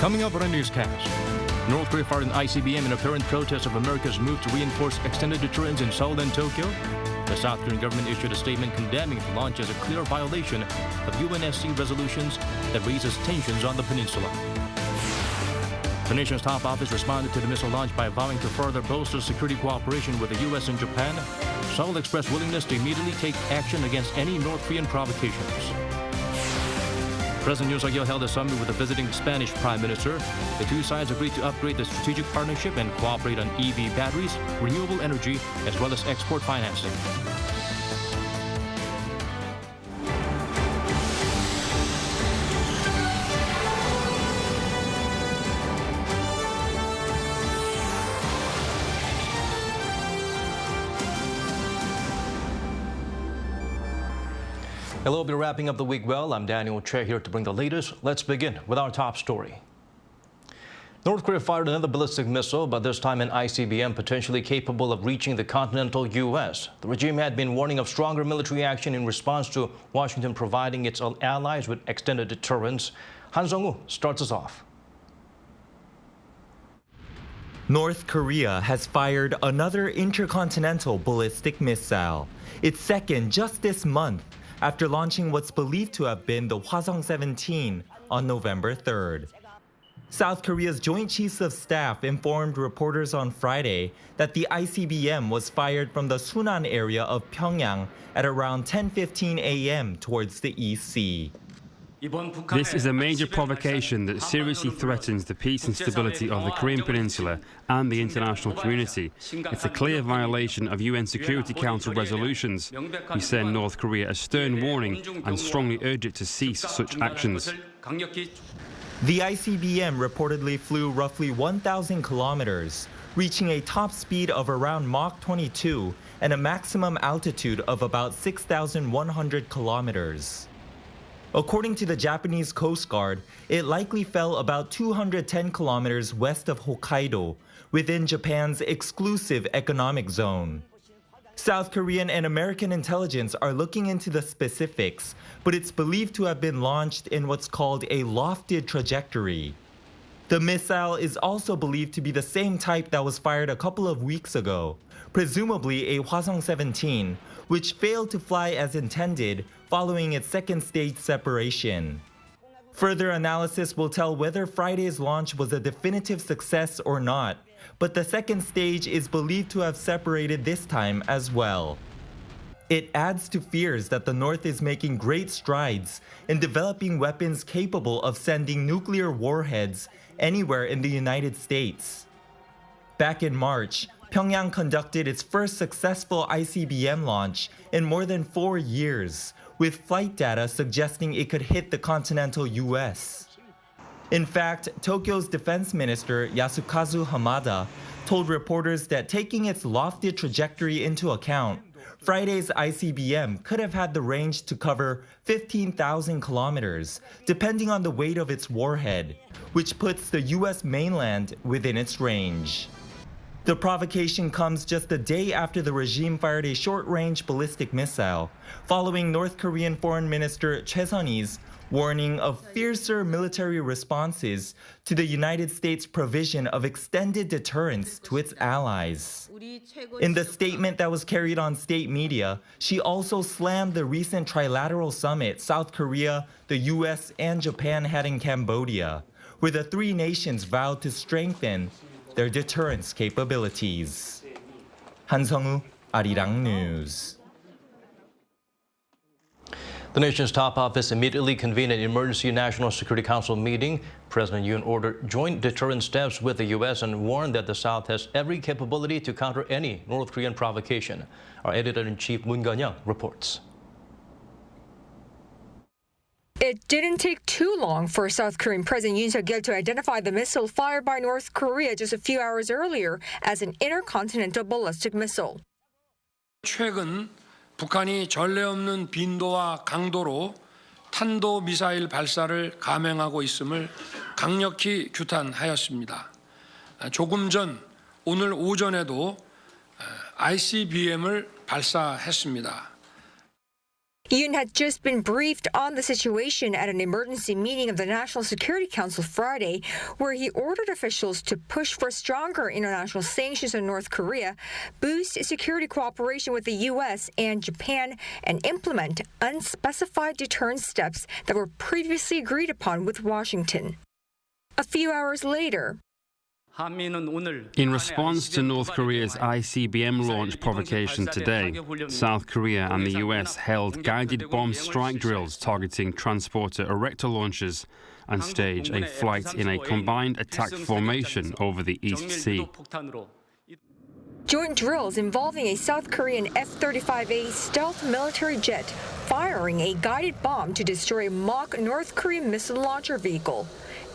Coming up on a newscast, North Korea fired an ICBM in apparent protest of America's move to reinforce extended deterrence in Seoul and Tokyo. The South Korean government issued a statement condemning the launch as a clear violation of UNSC resolutions that raises tensions on the peninsula. The nation's top office responded to the missile launch by vowing to further bolster security cooperation with the U.S. and Japan. Seoul expressed willingness to immediately take action against any North Korean provocations. President Yoon held a summit with the visiting Spanish Prime Minister. The two sides agreed to upgrade the strategic partnership and cooperate on EV batteries, renewable energy, as well as export financing. Hello, we'll be wrapping up the week well. I'm Daniel Che here to bring the latest. Let's begin with our top story. North Korea fired another ballistic missile, but this time an ICBM potentially capable of reaching the continental U.S. The regime had been warning of stronger military action in response to Washington providing its allies with extended deterrence. Han Sung-woo starts us off. North Korea has fired another intercontinental ballistic missile, its second just this month, after launching what's believed to have been the Hwasong-17 on November 3rd. South Korea's Joint Chiefs of Staff informed reporters on Friday that the ICBM was fired from the Sunan area of Pyongyang at around 10:15 a.m. towards the East Sea. This is a major provocation that seriously threatens the peace and stability of the Korean Peninsula and the international community. It's a clear violation of UN Security Council resolutions. We send North Korea a stern warning and strongly urge it to cease such actions. The ICBM reportedly flew roughly 1,000 kilometers, reaching a top speed of around Mach 22 and a maximum altitude of about 6,100 kilometers. According to the Japanese Coast Guard, it likely fell about 210 kilometers west of Hokkaido, within Japan's exclusive economic zone. South Korean and American intelligence are looking into the specifics, but it's believed to have been launched in what's called a lofted trajectory. The missile is also believed to be the same type that was fired a couple of weeks ago, presumably a Hwasong-17, which failed to fly as intended following its second stage separation. Further analysis will tell whether Friday's launch was a definitive success or not, but the second stage is believed to have separated this time as well. It adds to fears that the North is making great strides in developing weapons capable of sending nuclear warheads anywhere in the United States. Back in March, Pyongyang conducted its first successful ICBM launch in more than 4 years, with flight data suggesting it could hit the continental U.S. In fact, Tokyo's defense minister Yasukazu Hamada told reporters that taking its lofty trajectory into account, Friday's ICBM could have had the range to cover 15,000 kilometers, depending on the weight of its warhead, which puts the U.S. mainland within its range. The provocation comes just a day after the regime fired a short-range ballistic missile, following North Korean Foreign Minister Choi Sun-hee's warning of fiercer military responses to the United States' provision of extended deterrence to its allies. In the statement that was carried on state media, she also slammed the recent trilateral summit South Korea, the U.S., and Japan had in Cambodia, where the three nations vowed to strengthen their deterrence capabilities. Han Sung-woo, Arirang News. The nation's top office immediately convened an emergency National Security Council meeting. President Yoon ordered joint deterrent steps with the U.S. and warned that the South has every capability to counter any North Korean provocation. Our editor-in-chief Moon Gan-young reports. It didn't take too long for South Korean President Yoon Suk-yeol to identify the missile fired by North Korea just a few hours earlier as an intercontinental ballistic missile. 최근 북한이 전례 없는 빈도와 강도로 탄도 미사일 발사를 감행하고 있음을 강력히 규탄하였습니다. 조금 전 오늘 오전에도 ICBM을 발사했습니다. Yoon had just been briefed on the situation at an emergency meeting of the National Security Council Friday, where he ordered officials to push for stronger international sanctions on North Korea, boost security cooperation with the U.S. and Japan, and implement unspecified deterrence steps that were previously agreed upon with Washington. A few hours later, in response to North Korea's ICBM launch provocation today, South Korea and the US held guided bomb strike drills targeting transporter erector launchers and staged a flight in a combined attack formation over the East Sea. Joint drills involving a South Korean F-35A stealth military jet firing a guided bomb to destroy a mock North Korean missile launcher vehicle,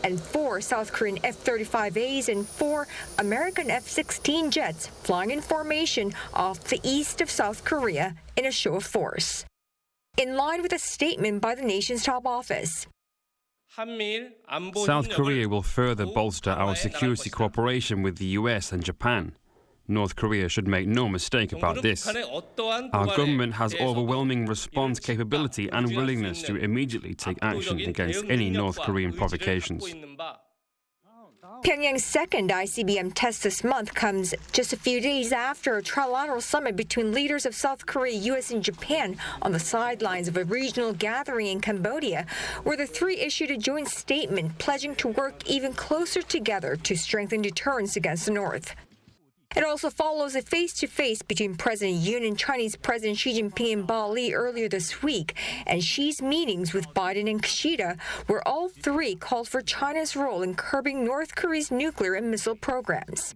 and 4 South Korean F-35As and 4 American F-16 jets flying in formation off the east of South Korea in a show of force. In line with a statement by the nation's top office, South Korea will further bolster our security cooperation with the US and Japan. North Korea should make no mistake about this. Our government has overwhelming response capability and willingness to immediately take action against any North Korean provocations. Pyongyang's second ICBM test this month comes just a few days after a trilateral summit between leaders of South Korea, U.S. and Japan on the sidelines of a regional gathering in Cambodia, where the three issued a joint statement pledging to work even closer together to strengthen deterrence against the North. It also follows a face-to-face between President Yoon and Chinese President Xi Jinping in Bali earlier this week, and Xi's meetings with Biden and Kishida, where all three called for China's role in curbing North Korea's nuclear and missile programs.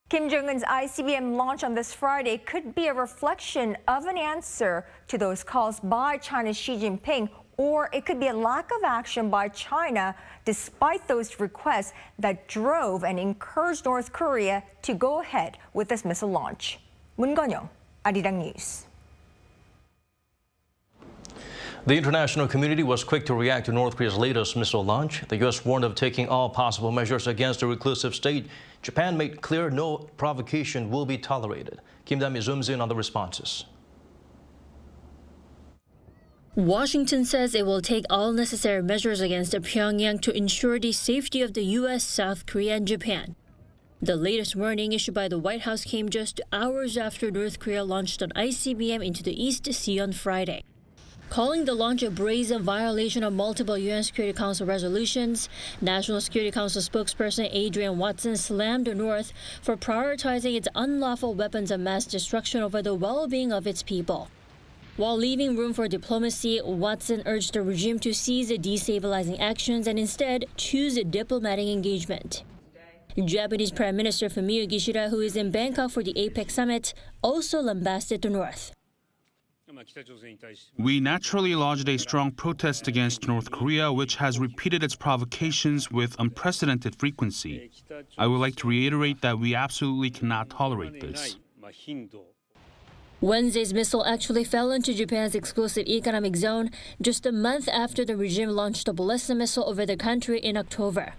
Kim Jong-un's ICBM launch on this Friday could be a reflection of an answer to those calls by China's Xi Jinping, or it could be a lack of action by China despite those requests that drove and encouraged North Korea to go ahead with this missile launch. 문건영, Arirang News. The international community was quick to react to North Korea's latest missile launch. The U.S. warned of taking all possible measures against the reclusive state. Japan made clear no provocation will be tolerated. Kim Dami zooms in on the responses. Washington says it will take all necessary measures against Pyongyang to ensure the safety of the U.S., South Korea, and Japan. The latest warning issued by the White House came just hours after North Korea launched an ICBM into the East Sea on Friday. Calling the launch a brazen violation of multiple UN Security Council resolutions, National Security Council spokesperson Adrian Watson slammed the North for prioritizing its unlawful weapons of mass destruction over the well-being of its people. While leaving room for diplomacy, Watson urged the regime to cease the destabilizing actions and instead choose a diplomatic engagement. Japanese Prime Minister Fumio Kishida, who is in Bangkok for the APEC summit, also lambasted the North. We naturally lodged a strong protest against North Korea, which has repeated its provocations with unprecedented frequency. I would like to reiterate that we absolutely cannot tolerate this. Wednesday's missile actually fell into Japan's exclusive economic zone just a month after the regime launched a ballistic missile over the country in October.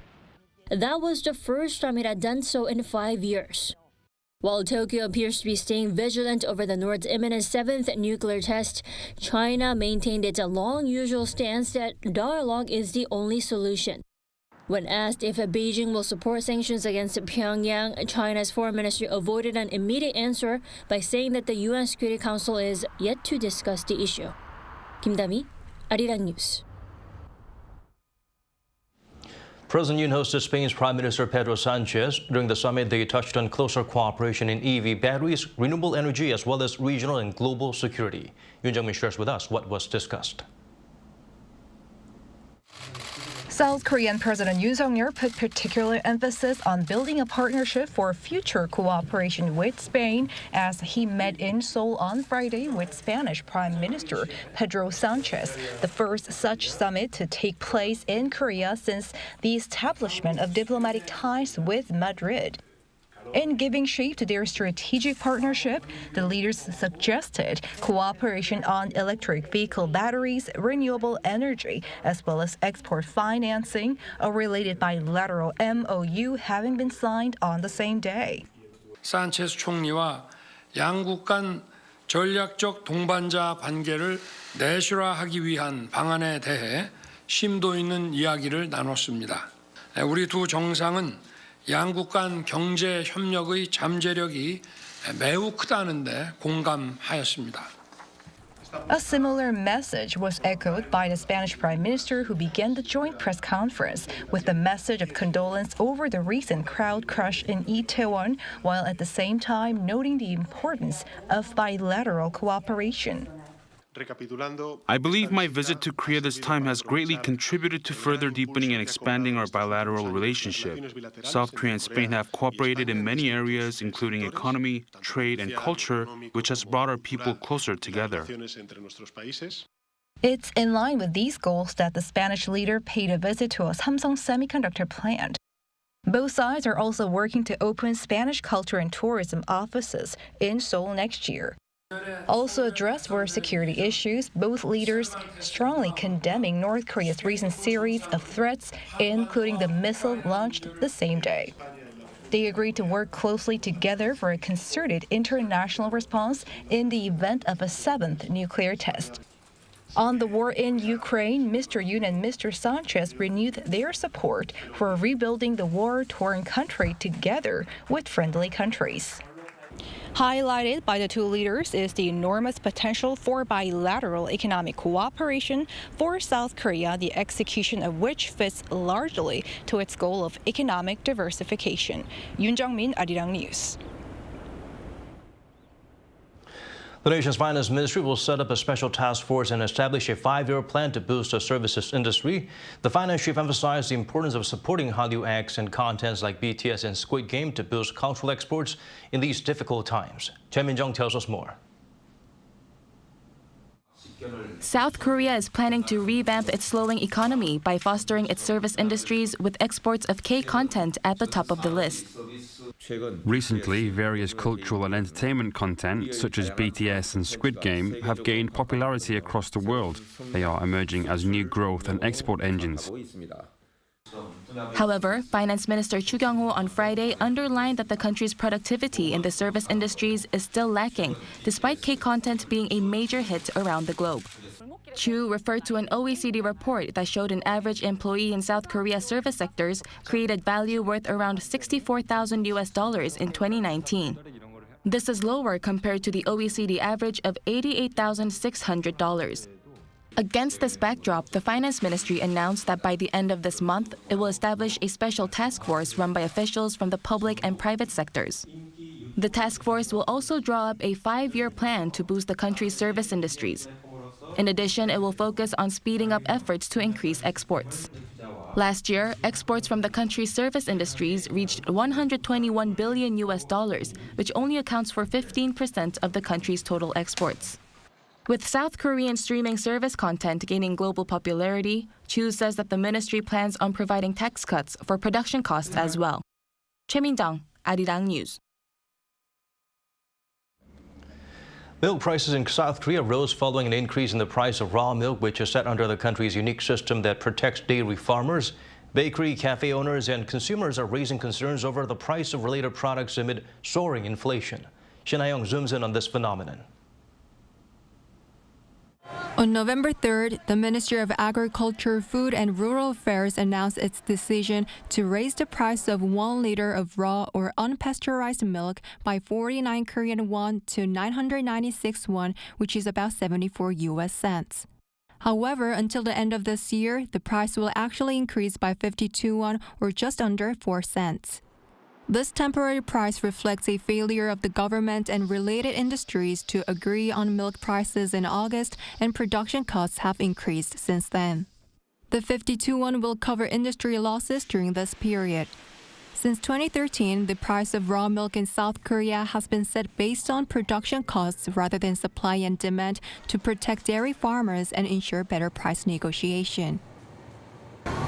That was the first time it had done so in 5 years. While Tokyo appears to be staying vigilant over the North's imminent 7th nuclear test, China maintained its long usual stance that dialogue is the only solution. When asked if Beijing will support sanctions against Pyongyang, China's foreign ministry avoided an immediate answer by saying that the UN Security Council is yet to discuss the issue. Kim Dami, Arirang News. President Yoon hosted Spain's Prime Minister Pedro Sanchez. During the summit, they touched on closer cooperation in EV batteries, renewable energy, as well as regional and global security. Yoon Jung-min shares with us what was discussed. South Korean President Yoon Suk-yeol put particular emphasis on building a partnership for future cooperation with Spain as he met in Seoul on Friday with Spanish Prime Minister Pedro Sanchez, the first such summit to take place in Korea since the establishment of diplomatic ties with Madrid. In giving shape to their strategic partnership, the leaders suggested cooperation on electric vehicle batteries, renewable energy, as well as export financing, a related bilateral MOU having been signed on the same day. 산체스 총리와 양국 간 전략적 동반자 관계를 내실화하기 위한 방안에 대해 심도 있는 이야기를 나눴습니다. 우리 두 정상은 양국 간 경제 협력의 잠재력이 매우 크다는 데 공감하였습니다. A similar message was echoed by the Spanish Prime Minister, who began the joint press conference with a message of condolence over the recent crowd crush in Itaewon, while at the same time noting the importance of bilateral cooperation. I believe my visit to Korea this time has greatly contributed to further deepening and expanding our bilateral relationship. South Korea and Spain have cooperated in many areas, including economy, trade, and culture, which has brought our people closer together. It's in line with these goals that the Spanish leader paid a visit to a Samsung semiconductor plant. Both sides are also working to open Spanish culture and tourism offices in Seoul next year. Also addressed were security issues, both leaders strongly condemning North Korea's recent series of threats, including the missile launched the same day. They agreed to work closely together for a concerted international response in the event of a seventh nuclear test. On the war in Ukraine, Mr. Yoon and Mr. Sanchez renewed their support for rebuilding the war-torn country together with friendly countries. Highlighted by the two leaders is the enormous potential for bilateral economic cooperation for South Korea, the execution of which fits largely to its goal of economic diversification. Yoon Jung-min, Arirang News. The nation's finance ministry will set up a special task force and establish a 5-year plan to boost the services industry. The finance chief emphasized the importance of supporting Hallyu acts and contents like BTS and Squid Game to boost cultural exports in these difficult times. Choi Min-jung tells us more. South Korea is planning to revamp its slowing economy by fostering its service industries with exports of K-content at the top of the list. Recently, various cultural and entertainment content, such as BTS and Squid Game, have gained popularity across the world. They are emerging as new growth and export engines. However, Finance Minister Chu Kyung-ho on Friday underlined that the country's productivity in the service industries is still lacking, despite K-content being a major hit around the globe. Chu referred to an OECD report that showed an average employee in South Korea's service sectors created value worth around $64,000 in 2019. This is lower compared to the OECD average of $88,600. Against this backdrop, the Finance Ministry announced that by the end of this month, it will establish a special task force run by officials from the public and private sectors. The task force will also draw up a 5-year plan to boost the country's service industries. In addition, it will focus on speeding up efforts to increase exports. Last year, exports from the country's service industries reached $121 billion, which only accounts for 15% of the country's total exports. With South Korean streaming service content gaining global popularity, Chu says that the ministry plans on providing tax cuts for production costs as well. Choi Min-jung, Arirang News. Milk prices in South Korea rose following an increase in the price of raw milk, which is set under the country's unique system that protects dairy farmers. Bakery, cafe owners, and consumers are raising concerns over the price of related products amid soaring inflation. Shin Ha-young zooms in on this phenomenon. On November 3rd, the Ministry of Agriculture, Food and Rural Affairs announced its decision to raise the price of 1 liter of raw or unpasteurized milk by 49 Korean won to 996 won, which is about 74 US cents. However, until the end of this year, the price will actually increase by 52 won or just under 4 cents. This temporary price reflects a failure of the government and related industries to agree on milk prices in August, and production costs have increased since then. The 52 won will cover industry losses during this period. Since 2013, the price of raw milk in South Korea has been set based on production costs rather than supply and demand to protect dairy farmers and ensure better price negotiation.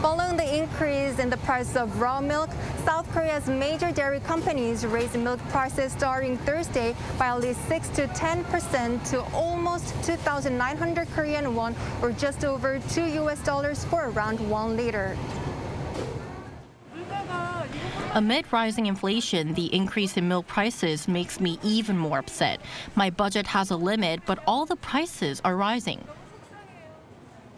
Following the increase in the price of raw milk, South Korea's major dairy companies raised milk prices starting Thursday by at least 6 to 10% to almost 2,900 Korean won, or just over $2 for around 1 liter. Amid rising inflation, the increase in milk prices makes me even more upset. My budget has a limit, but all the prices are rising.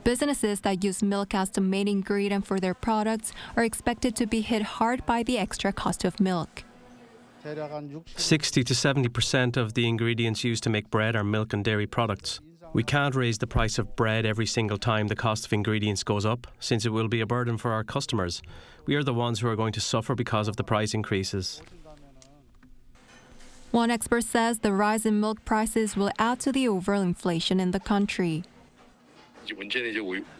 Businesses that use milk as the main ingredient for their products are expected to be hit hard by the extra cost of milk. 60 to 70% of the ingredients used to make bread are milk and dairy products. We can't raise the price of bread every single time the cost of ingredients goes up, since it will be a burden for our customers. We are the ones who are going to suffer because of the price increases. One expert says the rise in milk prices will add to the overall inflation in the country.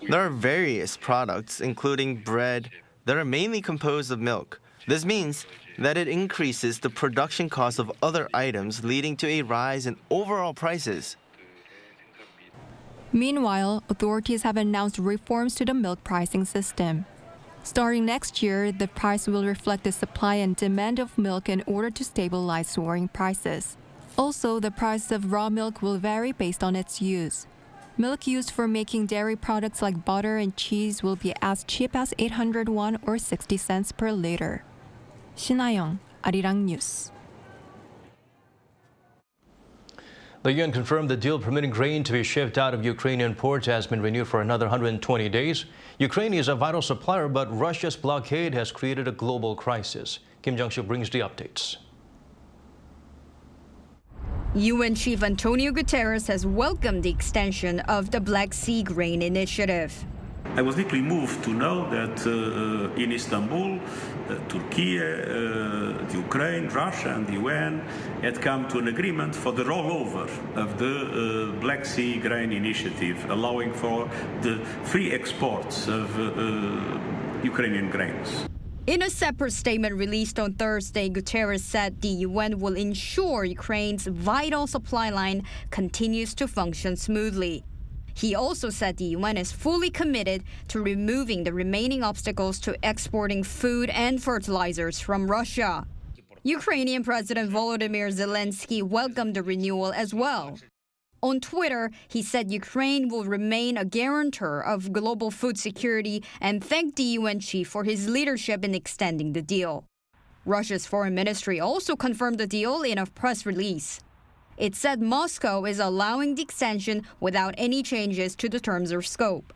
There are various products, including bread, that are mainly composed of milk. This means that it increases the production cost of other items, leading to a rise in overall prices. Meanwhile, authorities have announced reforms to the milk pricing system. Starting next year, the price will reflect the supply and demand of milk in order to stabilize soaring prices. Also, the price of raw milk will vary based on its use. Milk used for making dairy products like butter and cheese will be as cheap as 800 won or 60 cents per liter. 신하영, Arirang News. The Yoon confirmed the deal permitting grain to be shipped out of Ukrainian ports has been renewed for another 120 days. Ukraine is a vital supplier, but Russia's blockade has created a global crisis. Kim Jung-sik brings the updates. UN Chief Antonio Guterres has welcomed the extension of the Black Sea Grain Initiative. I was deeply moved to know that in Istanbul, Turkey, Ukraine, Russia and the UN had come to an agreement for the rollover of the Black Sea Grain Initiative, allowing for the free exports of Ukrainian grains. In a separate statement released on Thursday, Guterres said the UN will ensure Ukraine's vital supply line continues to function smoothly. He also said the UN is fully committed to removing the remaining obstacles to exporting food and fertilizers from Russia. Ukrainian President Volodymyr Zelensky welcomed the renewal as well. On Twitter, he said Ukraine will remain a guarantor of global food security and thanked the UN chief for his leadership in extending the deal. Russia's foreign ministry also confirmed the deal in a press release. It said Moscow is allowing the extension without any changes to the terms or scope.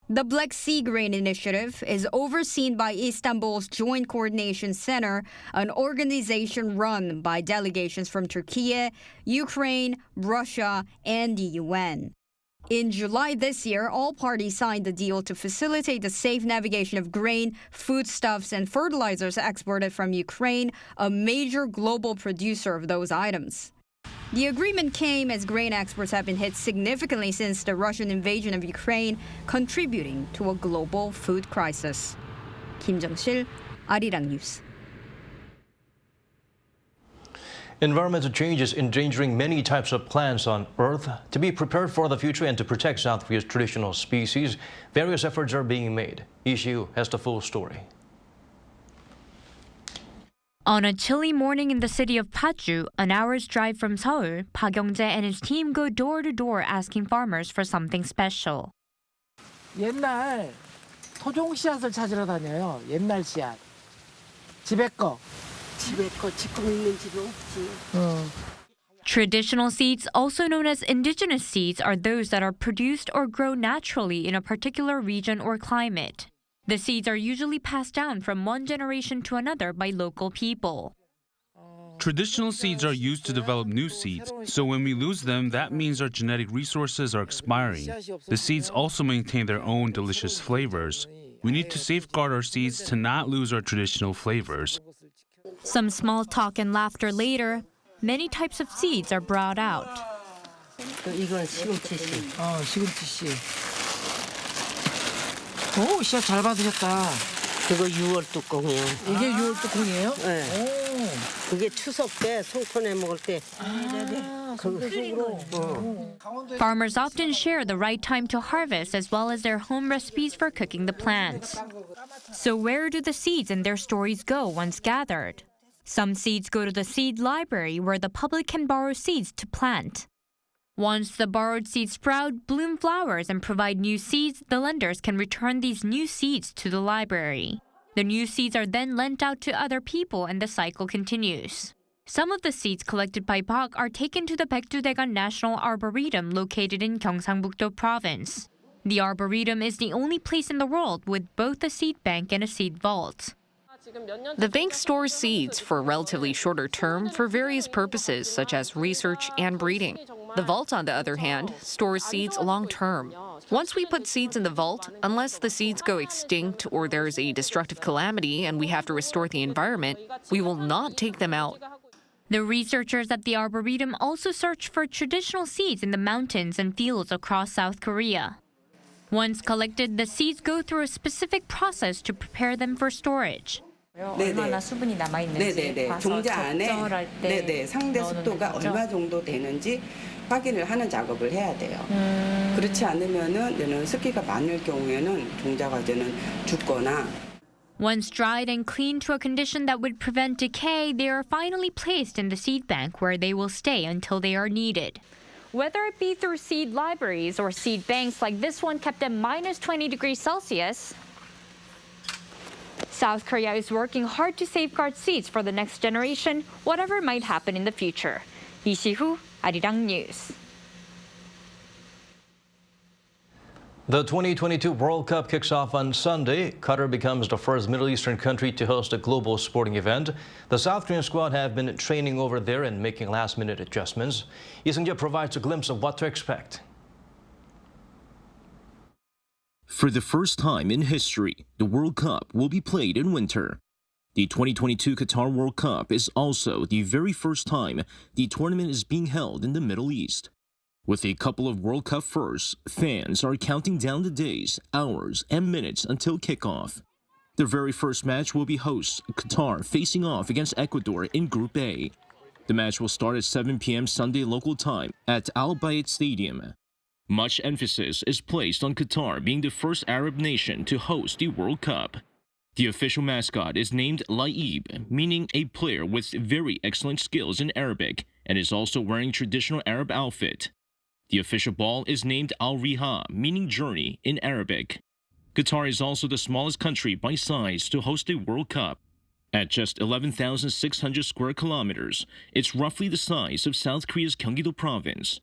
The Black Sea Grain Initiative is overseen by Istanbul's Joint Coordination Center, an organization run by delegations from Turkey, Ukraine, Russia, and the UN. In July this year, all parties signed the deal to facilitate the safe navigation of grain, foodstuffs, and fertilizers exported from Ukraine, a major global producer of those items. The agreement came as grain exports have been hit significantly since the Russian invasion of Ukraine, contributing to a global food crisis. Kim Jung-sil, Arirang News. Environmental changes endangering many types of plants on Earth. To be prepared for the future and to protect South Korea's traditional species, various efforts are being made. Issue has the full story. On a chilly morning in the city of Paju, an hour's drive from Seoul, Park Young-jae and his team go door to door asking farmers for something special. 옛날 토종 씨앗을 찾으러 다녀요. 옛날 씨앗. 집에 거. 집에 거 지금 있는 집이 없지. Traditional seeds, also known as indigenous seeds, are those that are produced or grow naturally in a particular region or climate. The seeds are usually passed down from one generation to another by local people. Traditional seeds are used to develop new seeds, so when we lose them, that means our genetic resources are expiring. The seeds also maintain their own delicious flavors. We need to safeguard our seeds to not lose our traditional flavors. Some small talk and laughter later, many types of seeds are brought out. 이건 시금치 씨. 시금치 씨. 오, 씨앗 잘 받으셨다. 그거 6월 뚜껑이에요. 이게 6월 뚜껑이에요? 네. 오. 그게 추석 때 송편에 먹을 때. Farmers often share the right time to harvest as well as their home recipes for cooking the plants. So where do the seeds and their stories go once gathered? Some seeds go to the seed library where the public can borrow seeds to plant. Once the borrowed seeds sprout, bloom flowers, and provide new seeds, the lenders can return these new seeds to the library. The new seeds are then lent out to other people and the cycle continues. Some of the seeds collected by Bach are taken to the Baekdudaegan National Arboretum located in Gyeongsangbuk-do Province. The Arboretum is the only place in the world with both a seed bank and a seed vault. The bank stores seeds for a relatively shorter term for various purposes such as research and breeding. The vault, on the other hand, stores seeds long term. Once we put seeds in the vault, unless the seeds go extinct or there's a destructive calamity and we have to restore the environment, we will not take them out. The researchers at the Arboretum also search for traditional seeds in the mountains and fields across South Korea. Once collected, the seeds go through a specific process to prepare them for storage. 얼마나 수분이 남아 있는지 봐서 적절할 때 상대 습도가 얼마 정도 되는지 확인을 하는 작업을 해야 돼요. 그렇지 않으면은 습기가 많을 경우에는 종자 과제는 죽거나. Once dried and cleaned to a condition that would prevent decay, they are finally placed in the seed bank where they will stay until they are needed. Whether it be through seed libraries or seed banks like this one kept at -20 degrees Celsius, South Korea is working hard to safeguard seeds for the next generation, whatever might happen in the future. Lee Si-hu, Arirang News. The 2022 World Cup kicks off on Sunday. Qatar becomes the first Middle Eastern country to host a global sporting event. The South Korean squad have been training over there and making last-minute adjustments. Lee Seung-jae provides a glimpse of what to expect. For the first time in history, the World Cup will be played in winter. The 2022 Qatar World Cup is also the very first time the tournament is being held in the Middle East. With a couple of World Cup firsts, fans are counting down the days, hours, and minutes until kickoff. Their very first match will be hosts Qatar facing off against Ecuador in Group A. The match will start at 7 p.m. Sunday local time at Al Bayt Stadium. Much emphasis is placed on Qatar being the first Arab nation to host the World Cup. The official mascot is named Laib, meaning a player with very excellent skills in Arabic, and is also wearing traditional Arab outfit. The official ball is named Al-Riha, meaning journey in Arabic. Qatar is also the smallest country by size to host a World Cup. At just 11,600 square kilometers, it's roughly the size of South Korea's Gyeonggi-do province.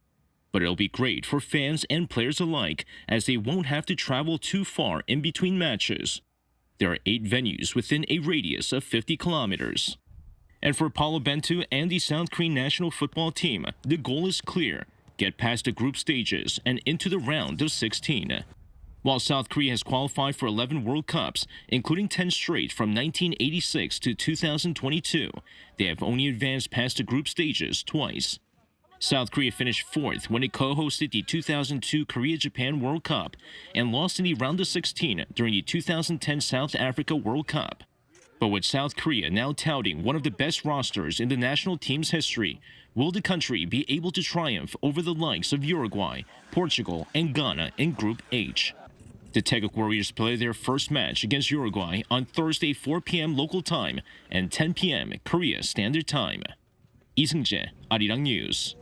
But it'll be great for fans and players alike, as they won't have to travel too far in between matches. There are 8 venues within a radius of 50 kilometers. And for Paulo Bento and the South Korean national football team, the goal is clear: get past the group stages and into the round of 16. While South Korea has qualified for 11 World Cups, including 10 straight from 1986 to 2022, they have only advanced past the group stages twice. South Korea finished 4th when it co-hosted the 2002 Korea-Japan World Cup and lost in the round of 16 during the 2010 South Africa World Cup. But with South Korea now touting one of the best rosters in the national team's history, will the country be able to triumph over the likes of Uruguay, Portugal, and Ghana in Group H? The Taeguk Warriors play their first match against Uruguay on Thursday 4 p.m. local time and 10 p.m. Korea Standard Time. Lee Seung-jae, Arirang News.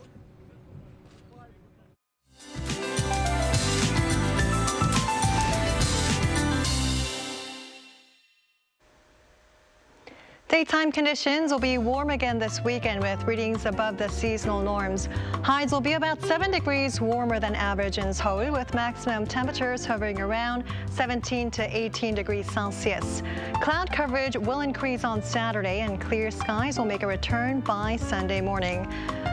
Daytime conditions will be warm again this weekend with readings above the seasonal norms. Highs will be about 7 degrees warmer than average in Seoul, with maximum temperatures hovering around 17 to 18 degrees Celsius. Cloud coverage will increase on Saturday, and clear skies will make a return by Sunday morning.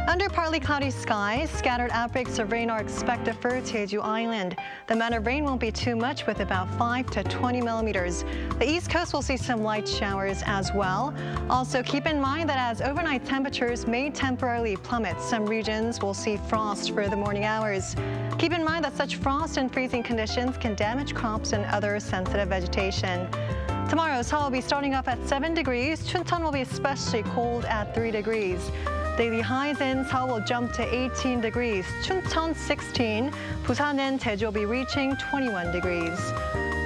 Under partly cloudy skies, scattered outbreaks of rain are expected for Jeju Island. The amount of rain won't be too much, with about 5 to 20 millimeters. The East Coast will see some light showers as well. Also, keep in mind that as overnight temperatures may temporarily plummet, some regions will see frost for the morning hours. Keep in mind that such frost and freezing conditions can damage crops and other sensitive vegetation. Tomorrow, Seoul will be starting off at 7 degrees. Chuncheon will be especially cold at 3 degrees. Daily highs in Seoul will jump to 18 degrees, Chuncheon 16, Busan and Jeju will be reaching 21 degrees.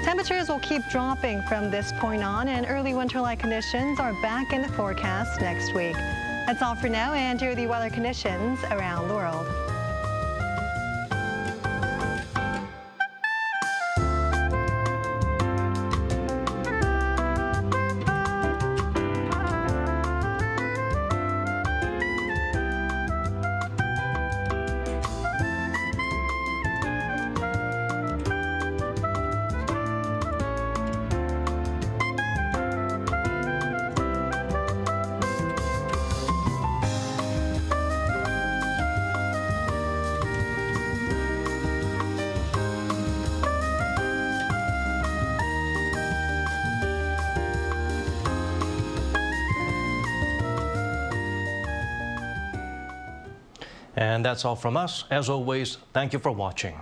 Temperatures will keep dropping from this point on, and early winter-like conditions are back in the forecast next week. That's all for now, and here are the weather conditions around the world. And that's all from us. As always, thank you for watching.